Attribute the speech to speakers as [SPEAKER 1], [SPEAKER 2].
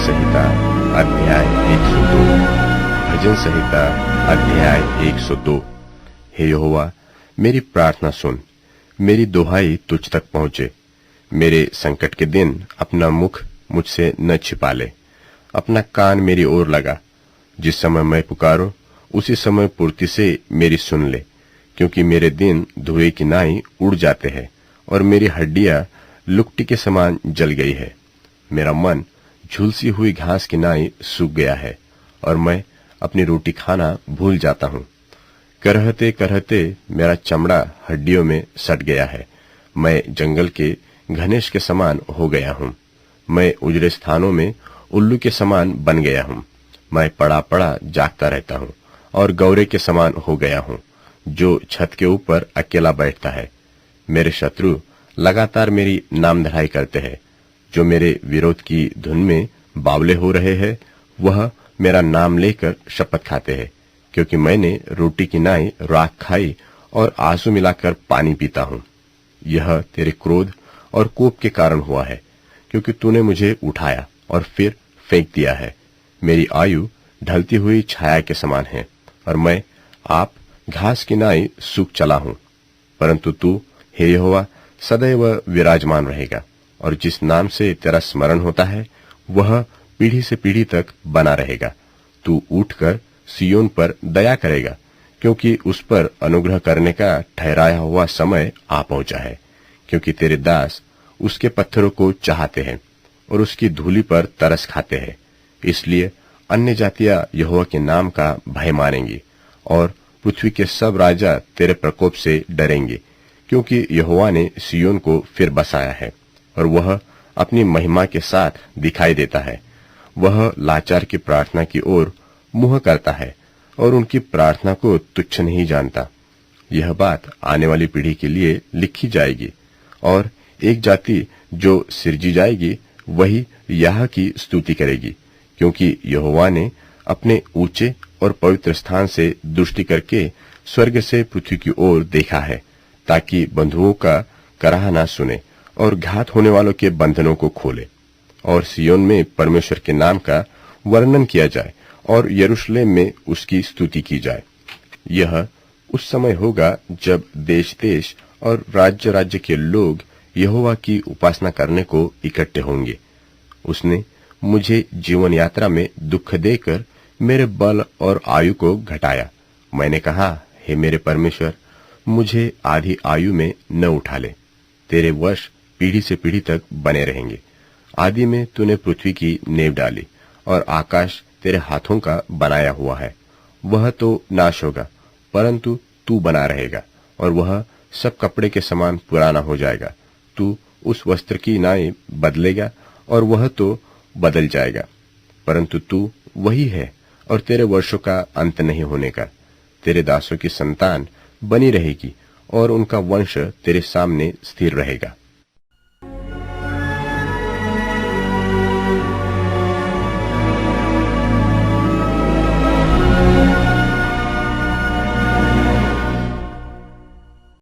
[SPEAKER 1] संहिता अध्याय 102। भजन संहिता अध्याय 102। हे यहोवा, मेरी प्रार्थना सुन, मेरी दुहाई तुझ तक पहुंचे। मेरे संकट के दिन अपना मुख मुझसे न छिपा ले। अपना कान मेरी ओर लगा। जिस समय मैं पुकारूं उसी समय पूर्ति से मेरी सुन ले, क्योंकि मेरे दिन धुएं की नाई उड़ जाते हैं और मेरी हड्डियां लुकटी के समान जल गई है। मेरा मन झुलसी हुई घास की नाई सूख गया है और मैं अपनी रोटी खाना भूल जाता हूँ। करहते करहते मेरा चमड़ा हड्डियों में सट गया है। मैं जंगल के घनेश के समान हो गया हूँ। मैं उजड़े स्थानों में उल्लू के समान बन गया हूँ। मैं पड़ा पड़ा जागता रहता हूँ और गौरे के समान हो गया हूँ, जो छत के ऊपर अकेला बैठता है। मेरे शत्रु लगातार मेरी नामधराई करते हैं। जो मेरे विरोध की धुन में बावले हो रहे हैं, वह मेरा नाम लेकर शपथ खाते हैं, क्योंकि मैंने रोटी की नाई राख खाई और आंसू मिलाकर पानी पीता हूँ। यह तेरे क्रोध और कोप के कारण हुआ है, क्योंकि तूने मुझे उठाया और फिर फेंक दिया है। मेरी आयु ढलती हुई छाया के समान है और मैं आप घास की नाई सूख चला हूँ। परंतु तू, हे यहोवा, सदैव विराजमान रहेगा, और जिस नाम से तेरा स्मरण होता है वह पीढ़ी से पीढ़ी तक बना रहेगा। तू उठकर सियोन पर दया करेगा, क्योंकि उस पर अनुग्रह करने का ठहराया हुआ समय आ पहुंचा है। क्योंकि तेरे दास उसके पत्थरों को चाहते हैं और उसकी धूलि पर तरस खाते हैं। इसलिए अन्य जातियां यहोवा के नाम का भय मानेंगी और पृथ्वी के सब राजा तेरे प्रकोप से डरेंगे, क्योंकि यहोवा ने सियोन को फिर बसाया है और वह अपनी महिमा के साथ दिखाई देता है। वह लाचार की प्रार्थना की ओर मुंह करता है और उनकी प्रार्थना को तुच्छ नहीं जानता। यह बात आने वाली पीढ़ी के लिए लिखी जाएगी, और एक जाति जो सिरजी जाएगी वही यह की स्तुति करेगी, क्योंकि यहोवा ने अपने ऊंचे और पवित्र स्थान से दृष्टि करके स्वर्ग से पृथ्वी की ओर देखा है, ताकि बंधुओं का कराह ना सुने और घात होने वालों के बंधनों को खोले। और सियोन में परमेश्वर के नाम का वर्णन किया जाए और यरूशलेम में उसकी स्तुति की जाए। यह उस समय होगा जब देश देश और राज्य राज्य के लोग यहोवा की उपासना करने को इकट्ठे होंगे। उसने मुझे जीवन यात्रा में दुख देकर मेरे बल और आयु को घटाया। मैंने कहा, हे मेरे परमेश्वर, मुझे आधी आयु में न उठा ले। तेरे वश पीढ़ी से पीढ़ी तक बने रहेंगे। आदि में तूने पृथ्वी की नींव डाली और आकाश तेरे हाथों का बनाया हुआ है। वह तो नाश होगा, परंतु तू बना रहेगा, और वह सब कपड़े के समान पुराना हो जाएगा। तू उस वस्त्र की नाई बदलेगा और वह तो बदल जाएगा, परंतु तू वही है और तेरे वर्षों का अंत नहीं होने का। तेरे दासों की संतान बनी रहेगी और उनका वंश तेरे सामने स्थिर रहेगा।